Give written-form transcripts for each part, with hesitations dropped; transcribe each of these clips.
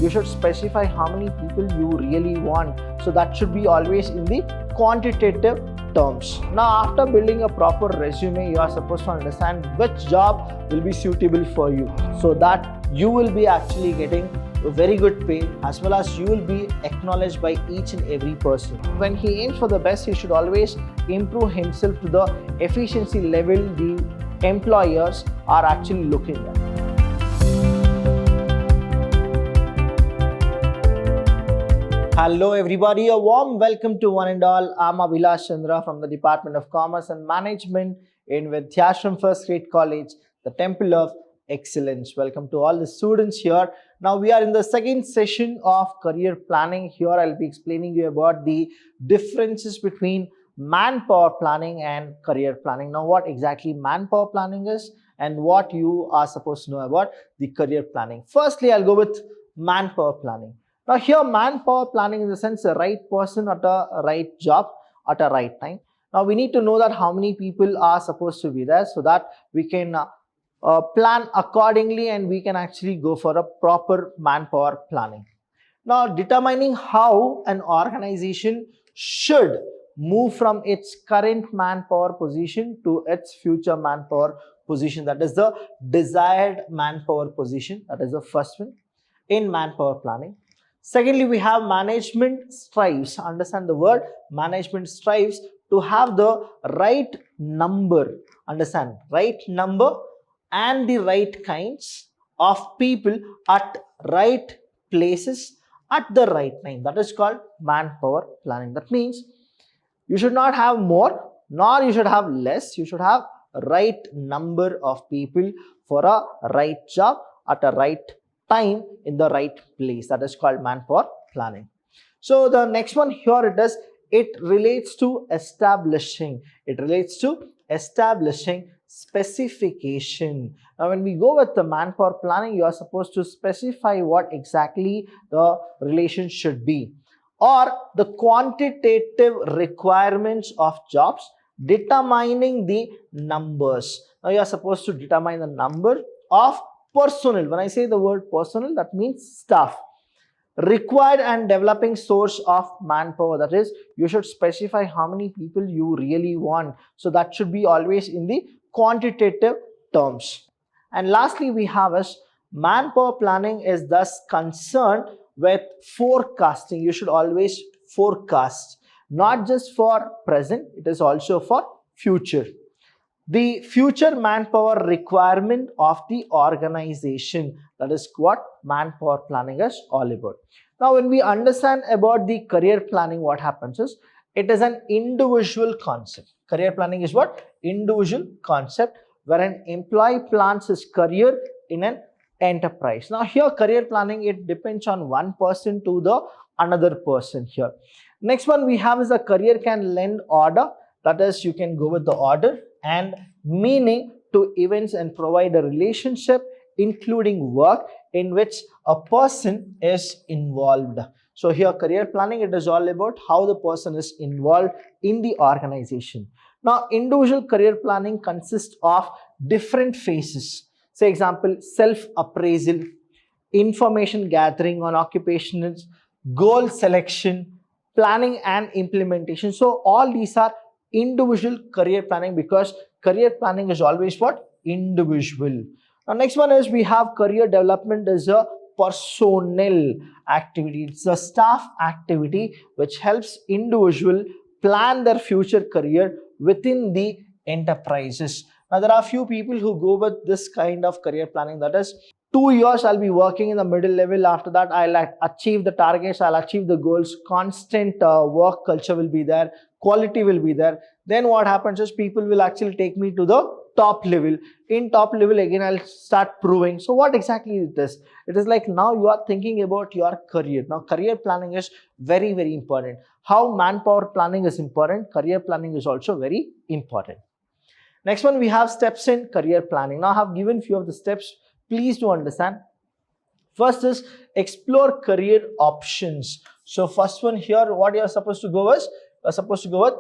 you should specify how many people you really want. So that should be always in the quantitative terms. Now, after building a proper resume, you are supposed to understand which job will be suitable for you, so that you will be actually getting a very good pay, as well as you will be acknowledged by each and every person. When he aims for the best, he should always improve himself to the efficiency level the employers are actually looking at. Hello everybody, a warm welcome to one and all. I'm Abhilash Chandra from the Department of Commerce and Management in Vidyashram First Grade College, the Temple of Excellence. Welcome to all the students here. Now we are in the second session of career planning. Here I'll be explaining you about the differences between manpower planning and career planning. Now what exactly manpower planning is and what you are supposed to know about the career planning. Firstly, I'll go with manpower planning. Now here manpower planning in the sense the right person at a right job at a right time. Now we need to know that how many people are supposed to be there, so that we can plan accordingly and we can actually go for a proper manpower planning. Now determining how an organization should move from its current manpower position to its future manpower position, that is the desired manpower position. That is the first one in manpower planning. Secondly, we have management strives. Understand the word management strives to have the right number. Understand, right number and the right kinds of people at right places at the right time. That is called manpower planning. That means you should not have more nor you should have less. You should have right number of people for a right job at a right time in the right place. That is called manpower planning. So the next one here it relates to establishing. It relates to establishing specification. Now when we go with the manpower planning, you are supposed to specify what exactly the relation should be, or the quantitative requirements of jobs, determining the numbers. Now you are supposed to determine the number of personnel. When I say the word personnel, that means staff required and developing source of manpower. That is, you should specify how many people you really want. So that should be always in the quantitative terms. And lastly, we have is manpower planning is thus concerned with forecasting. You should always forecast, not just for present, it is also for future. The future manpower requirement of the organization. That is what manpower planning is all about. Now when we understand about the career planning, what happens is it is an individual concept. Career planning is what? Individual concept where an employee plans his career in an enterprise. Now here career planning, it depends on one person to the another person here. Next one we have is a career can lend order. That is, you can go with the order and meaning to events and provide a relationship including work in which a person is involved. So here career planning, it is all about how the person is involved in the organization. Now individual career planning consists of different phases. Say example, self-appraisal, information gathering on occupations, goal selection, planning and implementation. So all these are individual career planning, because career planning is always what? Individual. Now next one is we have career development as a personnel activity. It's a staff activity which helps individual plan their future career within the enterprises. Now there are few people who go with this kind of career planning, that is 2 years I'll be working in the middle level. After that I'll achieve the targets, I'll achieve the goals. Constant work culture will be there, quality will be there. Then what happens is people will actually take me to the top level. In top level again I'll start proving. So what exactly is this? It is like now you are thinking about your career. Now career planning is very, very important. How manpower planning is important, career planning is also very important. Next one we have steps in career planning. Now I have given few of the steps. Please do understand. First is explore career options. So first one here, what you are supposed to go is, you are supposed to go with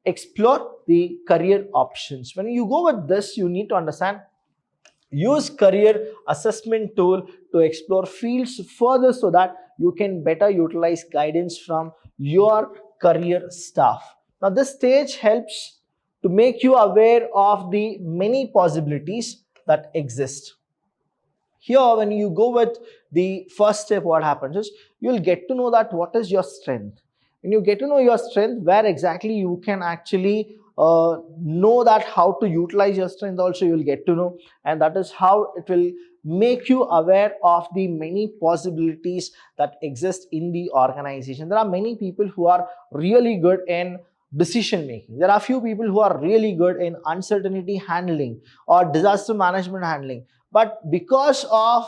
explore the career options. When you go with this, you need to understand Use career assessment tool to explore fields further so that you can better utilize guidance from your career staff. Now, this stage helps to make you aware of the many possibilities that exist. Here, when you go with the first step, what happens is you'll get to know that what is your strength. When you get to know your strength, where exactly you can actually know that how to utilize your strength also you'll get to know, and that is how it will make you aware of the many possibilities that exist in the organization. There are many people who are really good in decision making. There are few people who are really good in uncertainty handling or disaster management handling, but because of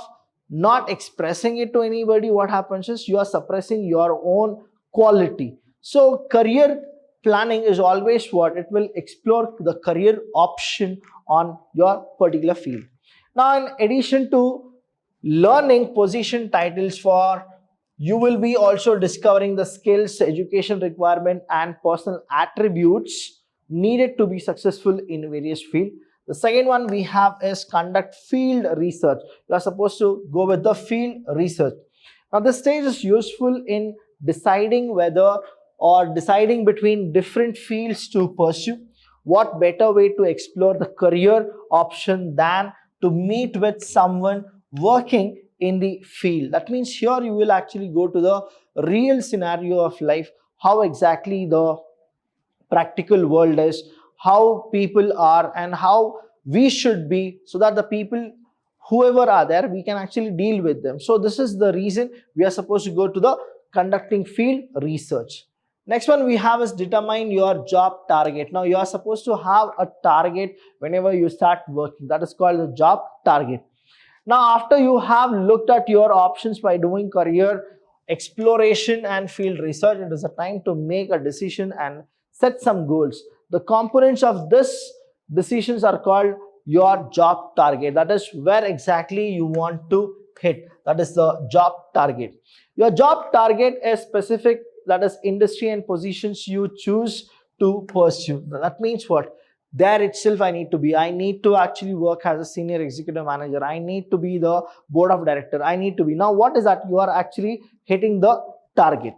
not expressing it to anybody, what happens is you are suppressing your own quality. So career planning is always what it will explore the career option on your particular field. Now, in addition to learning position titles for, you will be also discovering the skills, education requirement and personal attributes needed to be successful in various fields. The second one we have is conduct field research. You are supposed to go with the field research. Now, this stage is useful in deciding whether or deciding between different fields to pursue. What better way to explore the career option than to meet with someone working in the field. That means here you will actually go to the real scenario of life, how exactly the practical world is, how people are and how we should be, so that the people whoever are there we can actually deal with them. So this is the reason we are supposed to go to the conducting field research. Next one we have is determine your job target. Now you are supposed to have a target whenever you start working. That is called the job target. Now, after you have looked at your options by doing career exploration and field research, it is a time to make a decision and set some goals. The components of this decisions are called your job target. That is where exactly you want to hit. That is the job target. Your job target is specific, that is industry and positions you choose to pursue. That means what? There itself I need to actually work as a senior executive manager. I need to be the board of director. I need to be. Now, what is that? You are actually hitting the target.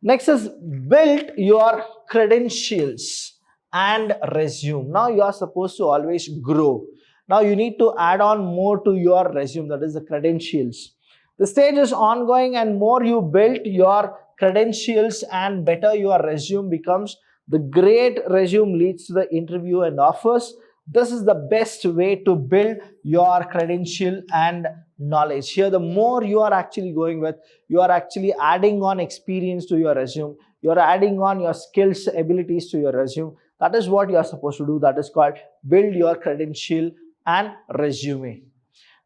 Next is build your credentials and resume. Now, you are supposed to always grow. Now, you need to add on more to your resume. That is the credentials. The stage is ongoing, and more you build your credentials and better your resume becomes, the great resume leads to the interview and offers. This is the best way to build your credential and knowledge. Here, the more you are actually going with, you are actually adding on experience to your resume. You are adding on your skills, abilities to your resume. That is what you are supposed to do. That is called build your credential and resume.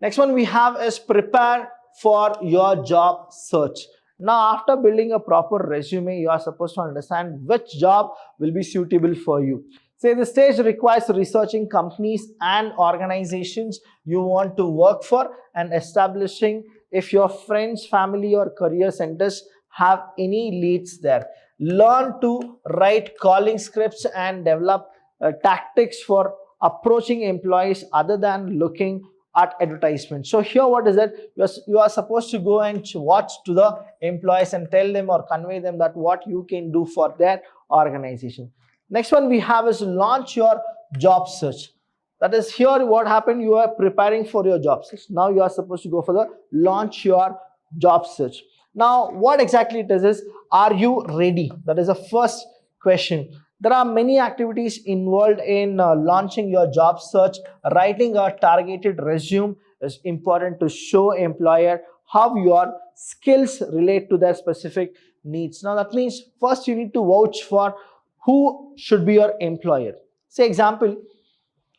Next one we have is prepare for your job search. Now, after building a proper resume, you are supposed to understand which job will be suitable for you. Say the stage requires researching companies and organizations you want to work for and establishing if your friends, family or career centers have any leads there. Learn to write calling scripts and develop tactics for approaching employees other than looking at advertisements. So here what is it? You are supposed to go and watch to the employees and tell them or convey them that what you can do for their organization. Next one we have is launch your job search. That is here what happened, you are preparing for your job search. Now you are supposed to go for the launch your job search. Now what exactly it is are you ready? That is the first question. There are many activities involved in launching your job search. Writing a targeted resume is important to show employer how your skills relate to their specific needs. Now that means first you need to vouch for who should be your employer. Say example,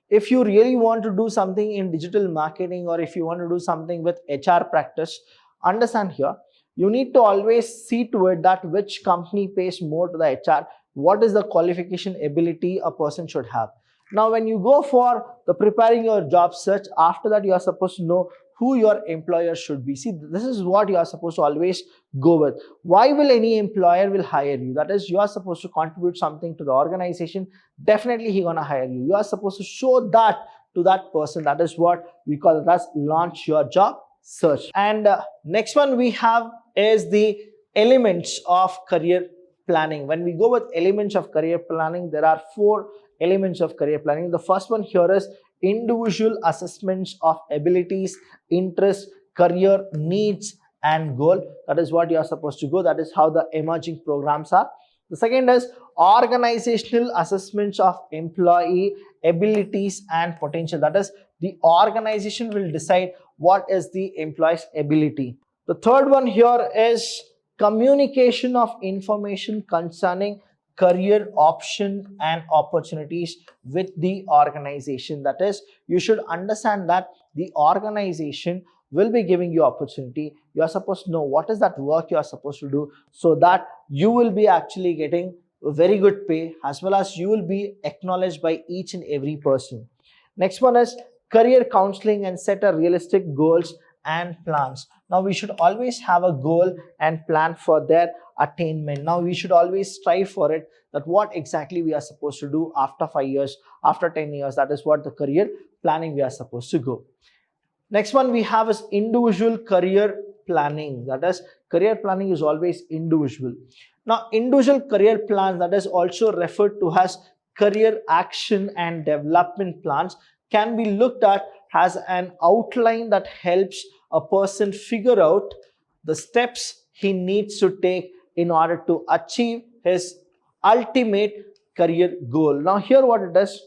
if you really want to do something in digital marketing or if you want to do something with HR practice, understand here, you need to always see to it that which company pays more to the HR. What is the qualification ability a person should have. Now, when you go for the preparing your job search, after that you are supposed to know who your employer should be. See, this is what you are supposed to always go with. Why will any employer will hire you? That is, you are supposed to contribute something to the organization. Definitely he gonna hire you. You are supposed to show that to that person. That is what we call it as launch your job search. And next one we have is the elements of career planning. When we go with elements of career planning, there are 4 elements of career planning. The first one here is individual assessments of abilities, interests, career needs and goal. That is what you are supposed to go. That is how the emerging programs are. The second is organizational assessments of employee abilities and potential. That is, the organization will decide what is the employee's ability. The third one here is communication of information concerning career option and opportunities with the organization. That is, you should understand that the organization will be giving you opportunity. You are supposed to know what is that work you are supposed to do, so that you will be actually getting a very good pay, as well as you will be acknowledged by each and every person. Next one is career counseling and set a realistic goals and plans. Now we should always have a goal and plan for their attainment. Now we should always strive for it, that what exactly we are supposed to do after 5 years, after 10 years. That is what the career planning we are supposed to go. Next one we have is individual career planning. That is, career planning is always individual. Now individual career plans, that is also referred to as career action and development plans, can be looked at as an outline that helps a person figure out the steps he needs to take in order to achieve his ultimate career goal. Now here what it is,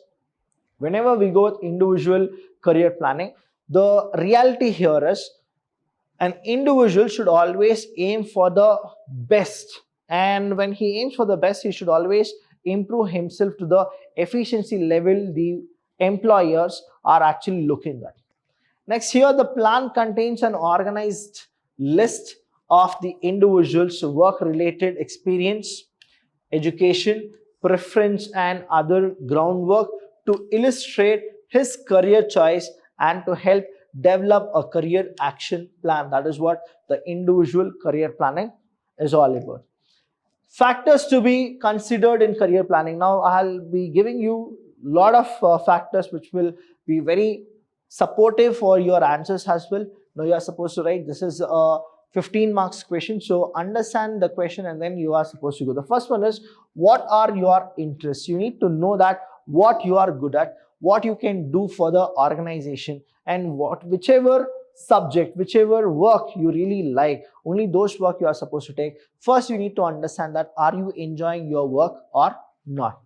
whenever we go with individual career planning, the reality here is an individual should always aim for the best, and when he aims for the best, he should always improve himself to the efficiency level the employers are actually looking at. Next, here the plan contains an organized list of the individual's work related experience, education, preference and other groundwork to illustrate his career choice and to help develop a career action plan. That is what the individual career planning is all about. Factors to be considered in career planning. Now I'll be giving you a lot of factors which will be very supportive for your answers as well. Now you are supposed to write, this is a 15 marks question, so understand the question and then you are supposed to go. The first one is, what are your interests? You need to know that what you are good at, what you can do for the organization, and whichever subject, whichever work you really like, only those work you are supposed to take. First you need to understand that are you enjoying your work or not.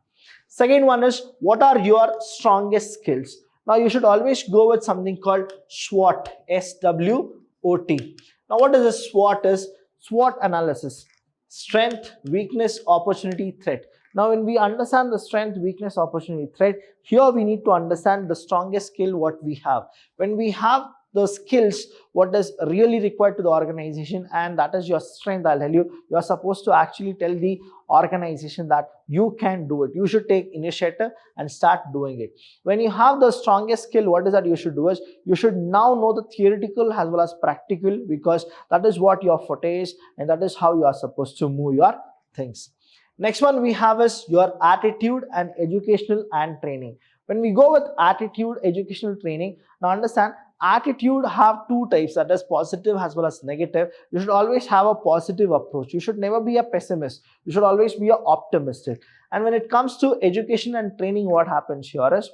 Second one is, what are your strongest skills? Now you should always go with something called SWOT, S-W-O-T. Now what is a SWOT is? SWOT analysis: strength, weakness, opportunity, threat. Now when we understand the strength, weakness, opportunity, threat, here we need to understand the strongest skill what we have. When we have the skills, what is really required to the organization, and that is your strength, I'll tell you, you are supposed to actually tell the organization that you can do it. You should take initiative and start doing it. When you have the strongest skill, what is that you should do is, you should now know the theoretical as well as practical, because that is what your forte is and that is how you are supposed to move your things. Next one we have is your attitude and educational and training. When we go with attitude, educational, training, now understand, attitude have 2 types, that is positive as well as negative. You should always have a positive approach. You should never be a pessimist. You should always be optimistic. And when it comes to education and training, what happens here is,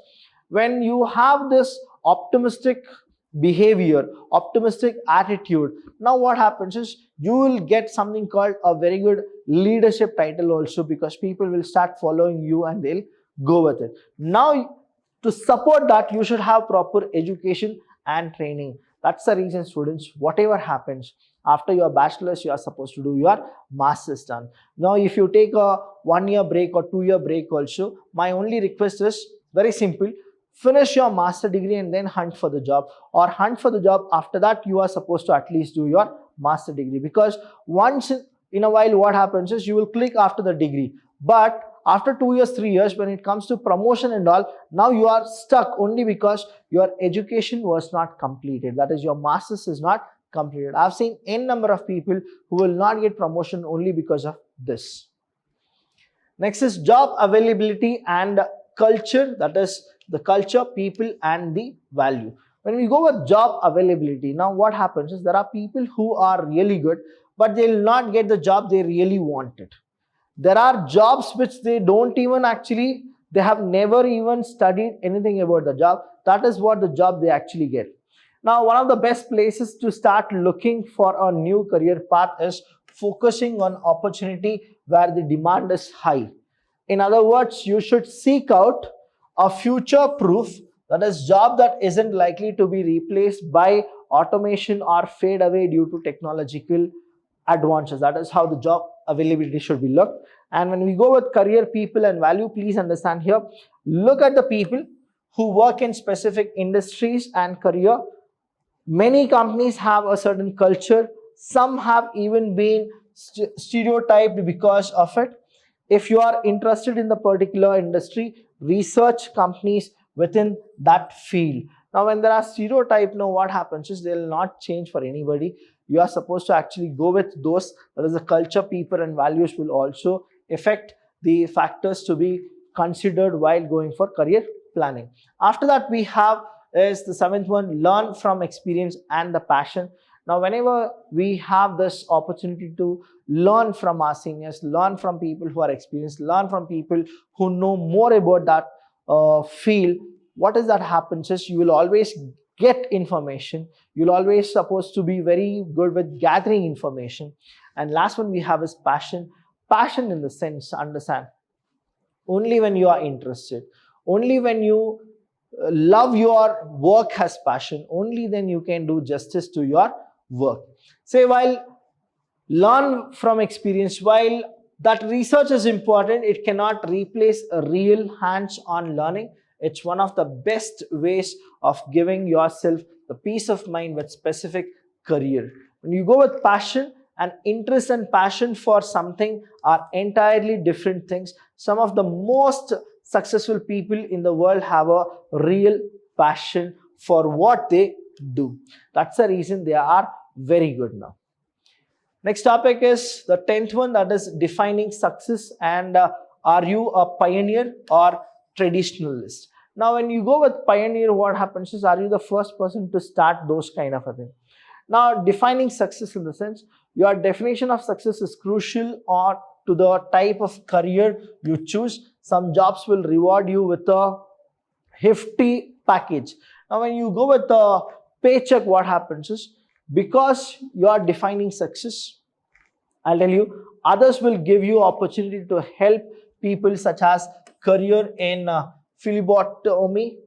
when you have this optimistic behavior, optimistic attitude, now what happens is you will get something called a very good leadership title also, because people will start following you and they'll go with it. Now to support that, you should have proper education and training. That's the reason, students, whatever happens after your bachelor's, you are supposed to do your master's done. Now if you take a 1-year break or 2-year break also, my only request is very simple: finish your master degree and then hunt for the job, or hunt for the job after that. You are supposed to at least do your master degree, because once in a while what happens is you will click after the degree, but after 2 years, 3 years, when it comes to promotion and all, now you are stuck only because your education was not completed. That is, your master's is not completed. I've seen n number of people who will not get promotion only because of this. Next is job availability and culture, that is the culture, people, and the value. When we go with job availability, now what happens is there are people who are really good, but they will not get the job they really wanted. There are jobs which they don't even actually, they have never even studied anything about the job. That is what the job they actually get. Now, one of the best places to start looking for a new career path is focusing on opportunity where the demand is high. In other words, you should seek out a future proof, that is job that isn't likely to be replaced by automation or fade away due to technological advances. That is how the job availability should be looked. And when we go with career, people, and value, please understand here, look at the people who work in specific industries and career. Many companies have a certain culture. Some have even been stereotyped because of it. If you are interested in the particular industry, research companies within that field. Now, when there are stereotypes, now what happens is they will not change for anybody. You are supposed to actually go with those. That is the culture, people, and values will also affect the factors to be considered while going for career planning. After that, we have is the seventh one, learn from experience and the passion. Now, whenever we have this opportunity to learn from our seniors, learn from people who are experienced, learn from people who know more about that field, what is that happens is you will always get information. You'll always supposed to be very good with gathering information. And last one we have is passion. Passion in the sense, understand, only when you are interested, only when you love your work has passion, only then you can do justice to your work. Say, while learn from experience, while that research is important, it cannot replace a real hands-on learning. It's one of the best ways of giving yourself the peace of mind with specific career. When you go with passion, and interest and passion for something are entirely different things. Some of the most successful people in the world have a real passion for what they do. That's the reason they are very good now. Next topic is the 10th one, that is defining success, and are you a pioneer or traditionalist? Now, when you go with pioneer, what happens is, are you the first person to start those kind of a thing? Now, defining success in the sense, your definition of success is crucial or to the type of career you choose. Some jobs will reward you with a hefty package. Now, when you go with a paycheck, what happens is, because you are defining success, I'll tell you, others will give you opportunity to help people such as career in phlebotomy.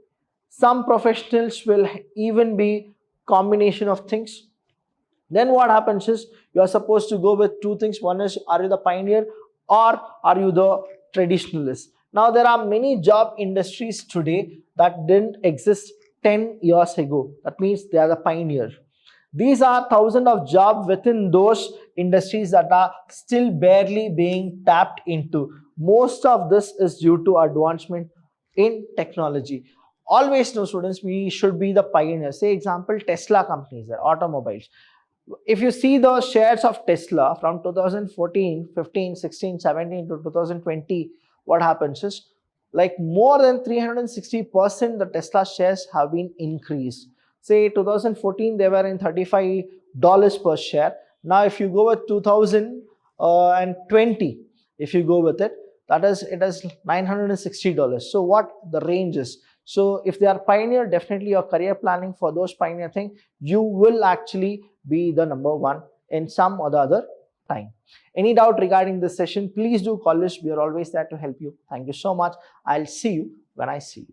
Some professionals will even be combination of things. Then what happens is, you are supposed to go with two things. One is, are you the pioneer or are you the traditionalist? Now, there are many job industries today that didn't exist 10 years ago. That means they are the pioneer. These are thousands of jobs within those industries that are still barely being tapped into. Most of this is due to advancement in technology. Always know, students, we should be the pioneer. Say example, Tesla companies, automobiles. If you see the shares of Tesla from 2014, 15, 16, 17 to 2020, what happens is, like more than 360% the Tesla shares have been increased. Say 2014, they were in $35 per share. Now, if you go with 2020, if you go with it, that is, it is $960. So what the range is? So if they are pioneer, definitely your career planning for those pioneer thing, you will actually be the number one in some or the other time. Any doubt regarding this session, please do call us. We are always there to help you. Thank you so much. I'll see you when I see you.